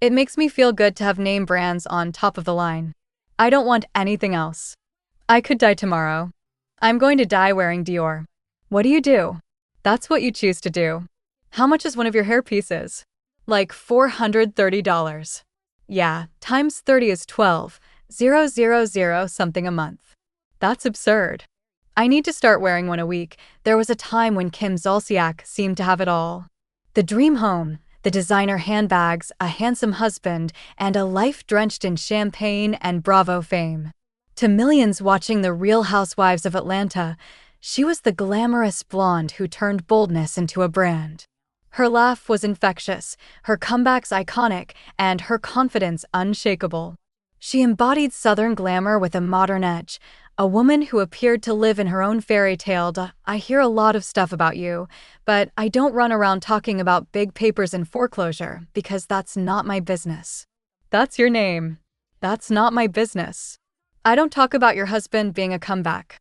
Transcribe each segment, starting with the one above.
It makes me feel good to have name brands on top of the line. I don't want anything else. I could die tomorrow. I'm going to die wearing Dior. What do you do? That's what you choose to do. How much is one of your hair pieces? Like $430. Yeah, times 30 is 12,000 something a month. That's absurd. I need to start wearing one a week. There was a time when Kim Zolciak seemed to have it all. The dream home, the designer handbags, a handsome husband, and a life drenched in champagne and Bravo fame. To millions watching the Real Housewives of Atlanta, she was the glamorous blonde who turned boldness into a brand. Her laugh was infectious, her comebacks iconic, and her confidence unshakable. She embodied Southern glamour with a modern edge, a woman who appeared to live in her own fairy tale. I hear a lot of stuff about you, but I don't run around talking about big papers and foreclosure because that's not my business. That's your name. That's not my business. I don't talk about your husband being a comeback.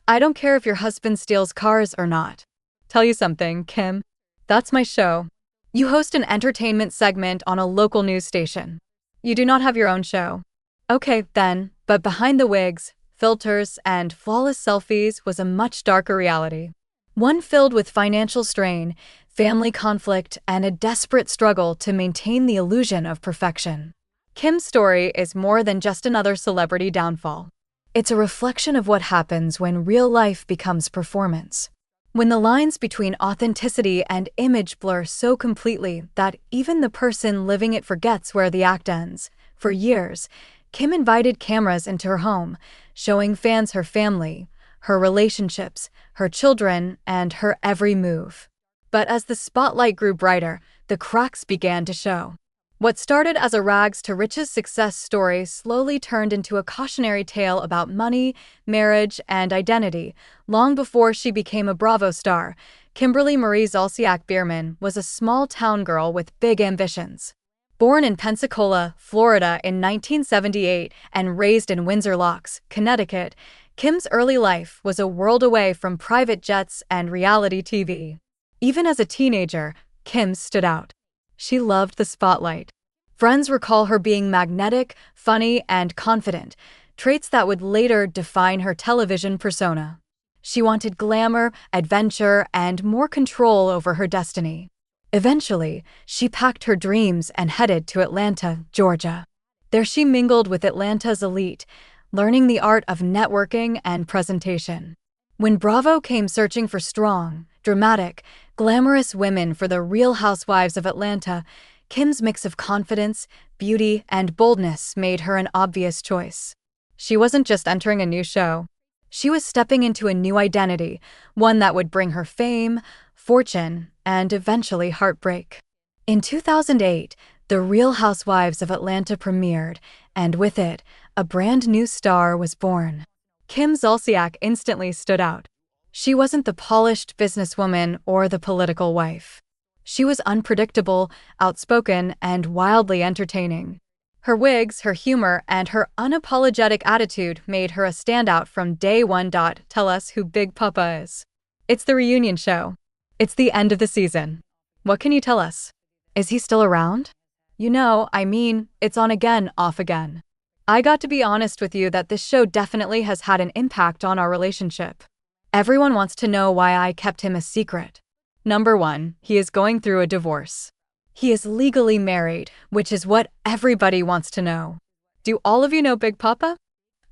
I don't care if your husband steals cars or not. Tell you something, Kim. That's my show. You host an entertainment segment on a local news station. You do not have your own show. Okay, then, but behind the wigs, filters, and flawless selfies was a much darker reality. One filled with financial strain, family conflict, and a desperate struggle to maintain the illusion of perfection. Kim's story is more than just another celebrity downfall. It's a reflection of what happens when real life becomes performance. When the lines between authenticity and image blur so completely that even the person living it forgets where the act ends. For years, Kim invited cameras into her home, showing fans her family, her relationships, her children, and her every move. But as the spotlight grew brighter, the cracks began to show. What started as a rags to riches success story slowly turned into a cautionary tale about money, marriage, and identity. Long before she became a Bravo star, Kimberly Marie Zolciak-Biermann was a small-town girl with big ambitions. Born in Pensacola, Florida in 1978 and raised in Windsor Locks, Connecticut, Kim's early life was a world away from private jets and reality TV. Even as a teenager, Kim stood out. She loved the spotlight. Friends recall her being magnetic, funny, and confident, traits that would later define her television persona. She wanted glamour, adventure, and more control over her destiny. Eventually, she packed her dreams and headed to Atlanta, Georgia. There she mingled with Atlanta's elite, learning the art of networking and presentation. When Bravo came searching for strong, dramatic, glamorous women for the Real Housewives of Atlanta, Kim's mix of confidence, beauty, and boldness made her an obvious choice. She wasn't just entering a new show. She was stepping into a new identity, one that would bring her fame, fortune, and eventually heartbreak. In 2008, The Real Housewives of Atlanta premiered, and with it, a brand new star was born. Kim Zolciak instantly stood out. She wasn't the polished businesswoman or the political wife. She was unpredictable, outspoken, and wildly entertaining. Her wigs, her humor, and her unapologetic attitude made her a standout from day one. Tell us who Big Papa is. It's the reunion show. It's the end of the season. What can you tell us? Is he still around? It's on again, off again. I got to be honest with you that this show definitely has had an impact on our relationship. Everyone wants to know why I kept him a secret. Number 1, he is going through a divorce. He is legally married, which is what everybody wants to know. Do all of you know Big Papa?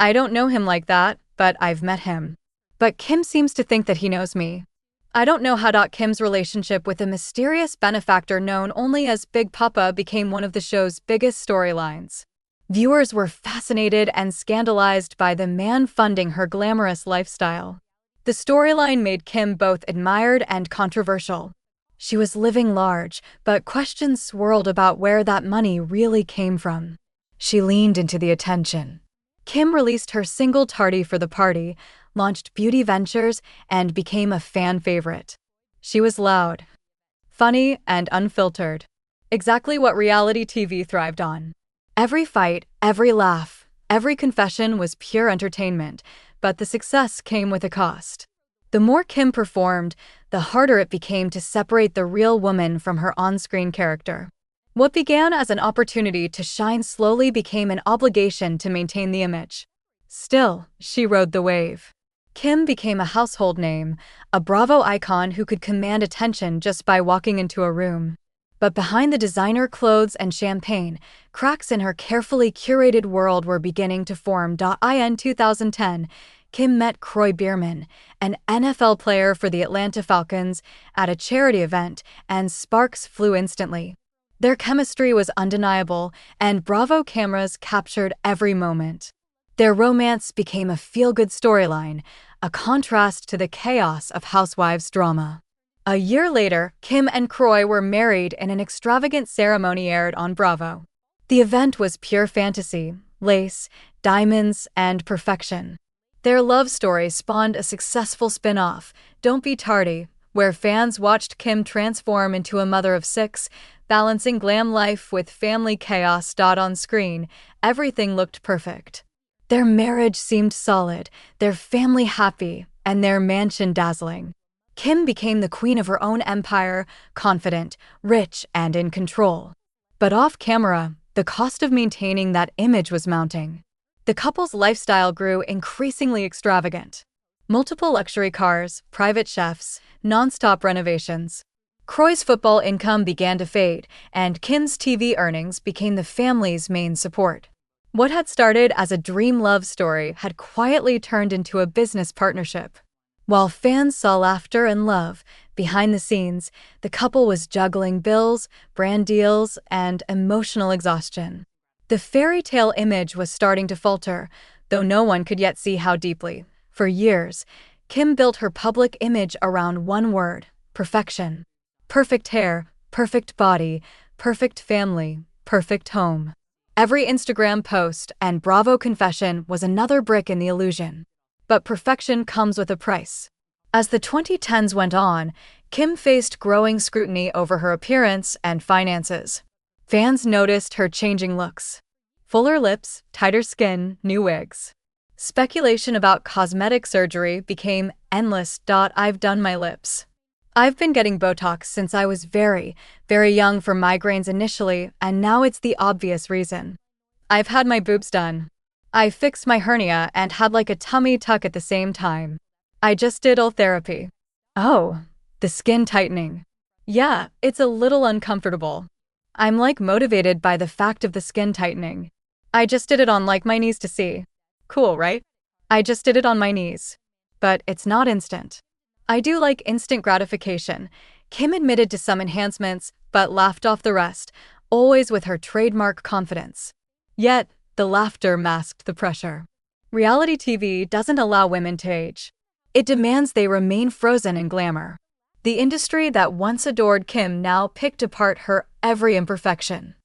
I don't know him like that, but I've met him. But Kim seems to think that he knows me. I don't know how Kim's relationship with a mysterious benefactor known only as Big Papa became one of the show's biggest storylines. Viewers were fascinated and scandalized by the man funding her glamorous lifestyle. The storyline made Kim both admired and controversial. She was living large, but questions swirled about where that money really came from. She leaned into the attention. Kim released her single Tardy for the Party, launched beauty ventures, and became a fan favorite. She was loud, funny, and unfiltered. Exactly what reality TV thrived on. Every fight, every laugh, every confession was pure entertainment, but the success came with a cost. The more Kim performed, the harder it became to separate the real woman from her on-screen character. What began as an opportunity to shine slowly became an obligation to maintain the image. Still, she rode the wave. Kim became a household name, a Bravo icon who could command attention just by walking into a room. But behind the designer clothes and champagne, cracks in her carefully curated world were beginning to form. In 2010, Kim met Biermann, an NFL player for the Atlanta Falcons, at a charity event, and sparks flew instantly. Their chemistry was undeniable, and Bravo cameras captured every moment. Their romance became a feel-good storyline, a contrast to the chaos of housewives drama. A year later, Kim and Kroy were married in an extravagant ceremony aired on Bravo. The event was pure fantasy, lace, diamonds, and perfection. Their love story spawned a successful spin-off, Don't Be Tardy, where fans watched Kim transform into a mother of 6, balancing glam life with family chaos. On screen, everything looked perfect. Their marriage seemed solid, their family happy, and their mansion dazzling. Kim became the queen of her own empire, confident, rich, and in control. But off-camera, the cost of maintaining that image was mounting. The couple's lifestyle grew increasingly extravagant. Multiple luxury cars, private chefs, non-stop renovations. Kroy's football income began to fade, and Kim's TV earnings became the family's main support. What had started as a dream love story had quietly turned into a business partnership. While fans saw laughter and love, behind the scenes, the couple was juggling bills, brand deals, and emotional exhaustion. The fairy tale image was starting to falter, though no one could yet see how deeply. For years, Kim built her public image around one word: perfection. Perfect hair, perfect body, perfect family, perfect home. Every Instagram post and Bravo confession was another brick in the illusion. But perfection comes with a price. As the 2010s went on, Kim faced growing scrutiny over her appearance and finances. Fans noticed her changing looks. Fuller lips, tighter skin, new wigs. Speculation about cosmetic surgery became endless. I've done my lips. I've been getting Botox since I was very, very young for migraines initially, and now it's the obvious reason. I've had my boobs done. I fixed my hernia and had like a tummy tuck at the same time. I just did all therapy. Oh, the skin tightening. Yeah, it's a little uncomfortable. I'm like motivated by the fact of the skin tightening. I just did it on like my knees to see. Cool, right? I just did it on my knees. But it's not instant. I do like instant gratification. Kim admitted to some enhancements, but laughed off the rest, always with her trademark confidence. Yet, the laughter masked the pressure. Reality TV doesn't allow women to age. It demands they remain frozen in glamour. The industry that once adored Kim now picked apart her every imperfection.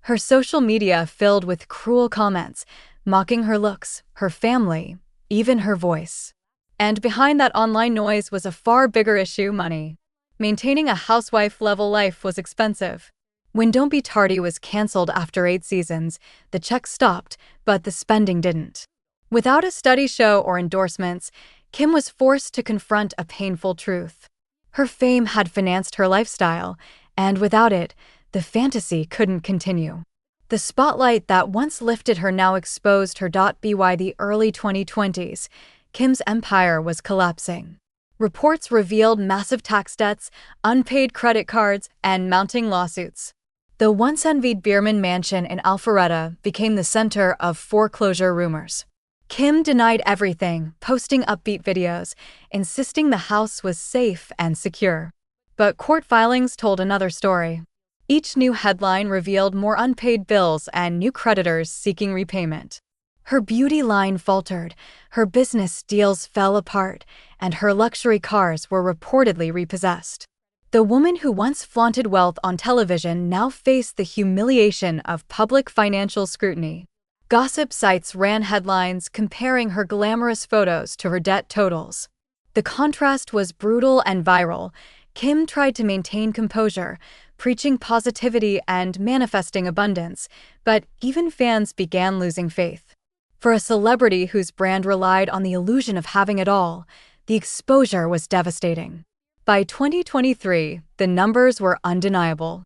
Her social media filled with cruel comments, mocking her looks, her family, even her voice. And behind that online noise was a far bigger issue: money. Maintaining a housewife-level life was expensive. When Don't Be Tardy was canceled after 8 seasons, the checks stopped, but the spending didn't. Without a steady show or endorsements, Kim was forced to confront a painful truth. Her fame had financed her lifestyle, and without it, the fantasy couldn't continue. The spotlight that once lifted her now exposed her. By the early 2020s, Kim's empire was collapsing. Reports revealed massive tax debts, unpaid credit cards, and mounting lawsuits. The once-envied Biermann mansion in Alpharetta became the center of foreclosure rumors. Kim denied everything, posting upbeat videos, insisting the house was safe and secure. But court filings told another story. Each new headline revealed more unpaid bills and new creditors seeking repayment. Her beauty line faltered, her business deals fell apart, and her luxury cars were reportedly repossessed. The woman who once flaunted wealth on television now faced the humiliation of public financial scrutiny. Gossip sites ran headlines comparing her glamorous photos to her debt totals. The contrast was brutal and viral. Kim tried to maintain composure, preaching positivity and manifesting abundance, but even fans began losing faith. For a celebrity whose brand relied on the illusion of having it all, the exposure was devastating. By 2023, the numbers were undeniable.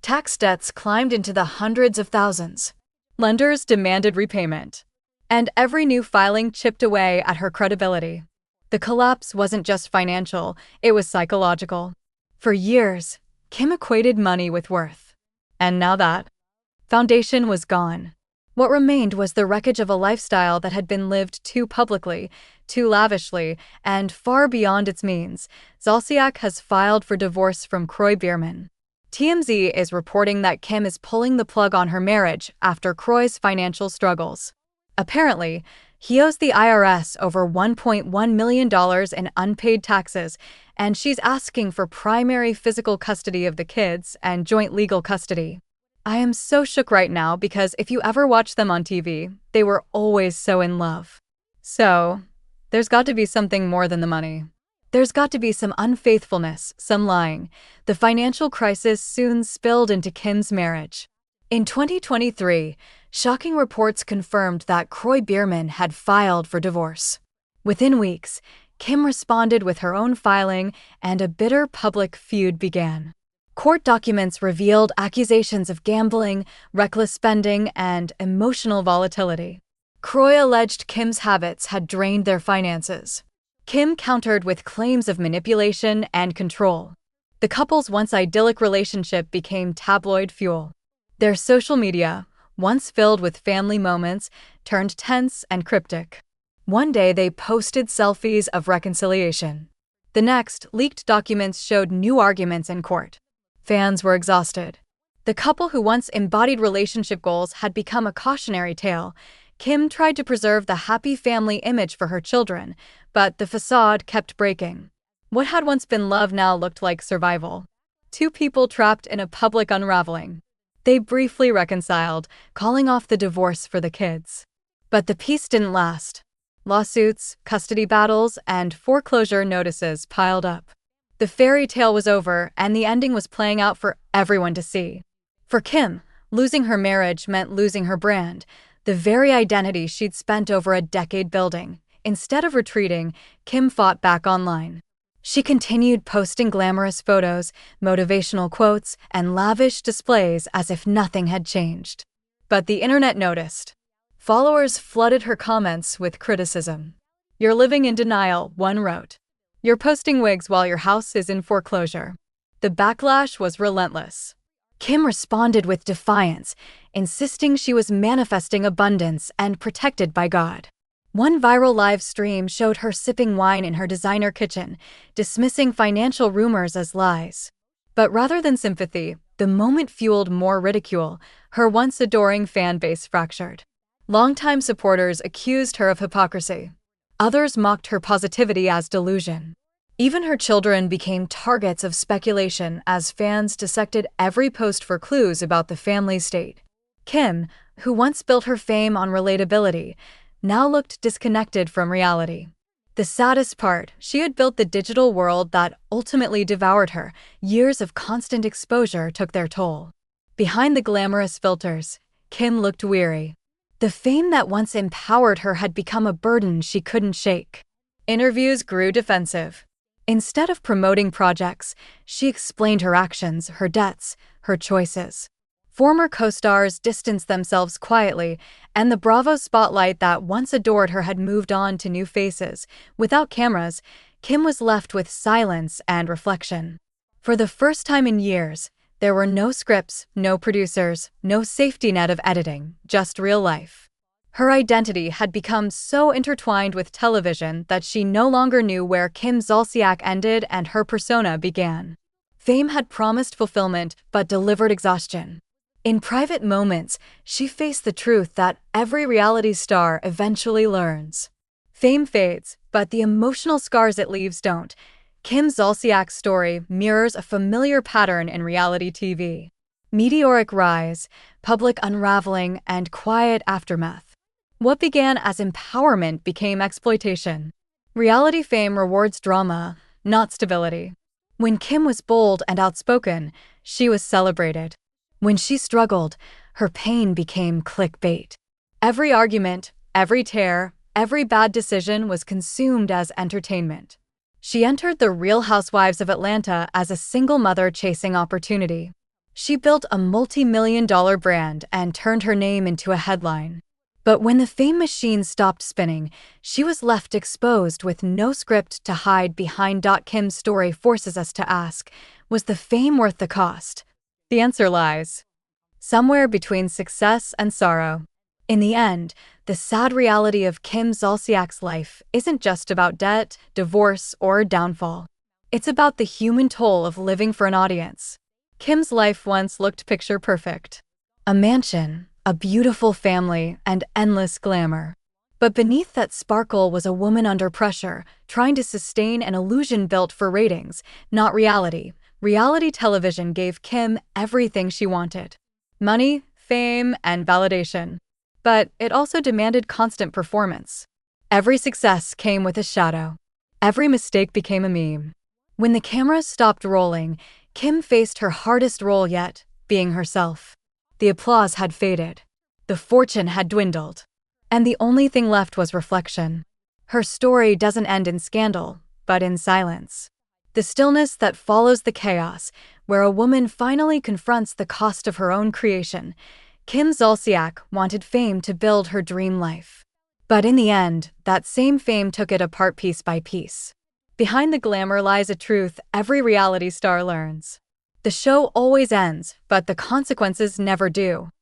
Tax debts climbed into the hundreds of thousands. Lenders demanded repayment. And every new filing chipped away at her credibility. The collapse wasn't just financial, it was psychological. For years, Kim equated money with worth. And now that foundation was gone. What remained was the wreckage of a lifestyle that had been lived too publicly, too lavishly, and far beyond its means. Zolciak has filed for divorce from Biermann. TMZ is reporting that Kim is pulling the plug on her marriage after Kroy's financial struggles. Apparently, he owes the IRS over $1.1 million in unpaid taxes, and she's asking for primary physical custody of the kids and joint legal custody. I am so shook right now because if you ever watch them on TV, they were always so in love. So, there's got to be something more than the money. There's got to be some unfaithfulness, some lying. The financial crisis soon spilled into Kim's marriage. In 2023, shocking reports confirmed that Biermann had filed for divorce. Within weeks, Kim responded with her own filing, and a bitter public feud began. Court documents revealed accusations of gambling, reckless spending, and emotional volatility. Kroy alleged Kim's habits had drained their finances. Kim countered with claims of manipulation and control. The couple's once idyllic relationship became tabloid fuel. Their social media, once filled with family moments, turned tense and cryptic. One day they posted selfies of reconciliation. The next, leaked documents showed new arguments in court. Fans were exhausted. The couple who once embodied relationship goals had become a cautionary tale. Kim tried to preserve the happy family image for her children, but the facade kept breaking. What had once been love now looked like survival. Two people trapped in a public unraveling. They briefly reconciled, calling off the divorce for the kids. But the peace didn't last. Lawsuits, custody battles, and foreclosure notices piled up. The fairy tale was over, and the ending was playing out for everyone to see. For Kim, losing her marriage meant losing her brand, the very identity she'd spent over a decade building. Instead of retreating, Kim fought back online. She continued posting glamorous photos, motivational quotes, and lavish displays as if nothing had changed. But the internet noticed. Followers flooded her comments with criticism. "You're living in denial," one wrote. "You're posting wigs while your house is in foreclosure." The backlash was relentless. Kim responded with defiance, insisting she was manifesting abundance and protected by God. One viral live stream showed her sipping wine in her designer kitchen, dismissing financial rumors as lies. But rather than sympathy, the moment fueled more ridicule. Her once adoring fan base fractured. Longtime supporters accused her of hypocrisy. Others mocked her positivity as delusion. Even her children became targets of speculation as fans dissected every post for clues about the family's state. Kim, who once built her fame on relatability, now looked disconnected from reality. The saddest part, she had built the digital world that ultimately devoured her. Years of constant exposure took their toll. Behind the glamorous filters, Kim looked weary. The fame that once empowered her had become a burden she couldn't shake. Interviews grew defensive. Instead of promoting projects, she explained her actions, her debts, her choices. Former co-stars distanced themselves quietly, and the Bravo spotlight that once adored her had moved on to new faces. Without cameras, Kim was left with silence and reflection. For the first time in years, there were no scripts, no producers, no safety net of editing, just real life. Her identity had become so intertwined with television that she no longer knew where Kim Zolciak ended and her persona began. Fame had promised fulfillment but delivered exhaustion. In private moments, she faced the truth that every reality star eventually learns. Fame fades, but the emotional scars it leaves don't. Kim Zolciak's story mirrors a familiar pattern in reality TV. Meteoric rise, public unraveling, and quiet aftermath. What began as empowerment became exploitation. Reality fame rewards drama, not stability. When Kim was bold and outspoken, she was celebrated. When she struggled, her pain became clickbait. Every argument, every tear, every bad decision was consumed as entertainment. She entered the Real Housewives of Atlanta as a single mother chasing opportunity. She built a multi-million-dollar brand and turned her name into a headline. But when the fame machine stopped spinning, she was left exposed with no script to hide behind. Kim's story forces us to ask, was the fame worth the cost? The answer lies somewhere between success and sorrow. In the end, the sad reality of Kim Zolciak's life isn't just about debt, divorce, or downfall. It's about the human toll of living for an audience. Kim's life once looked picture perfect. A mansion, a beautiful family, and endless glamour. But beneath that sparkle was a woman under pressure, trying to sustain an illusion built for ratings, not reality. Reality television gave Kim everything she wanted: money, fame, and validation. But it also demanded constant performance. Every success came with a shadow. Every mistake became a meme. When the cameras stopped rolling, Kim faced her hardest role yet, being herself. The applause had faded. The fortune had dwindled. And the only thing left was reflection. Her story doesn't end in scandal, but in silence. The stillness that follows the chaos, where a woman finally confronts the cost of her own creation. Kim Zolciak wanted fame to build her dream life. But in the end, that same fame took it apart piece by piece. Behind the glamour lies a truth every reality star learns. The show always ends, but the consequences never do.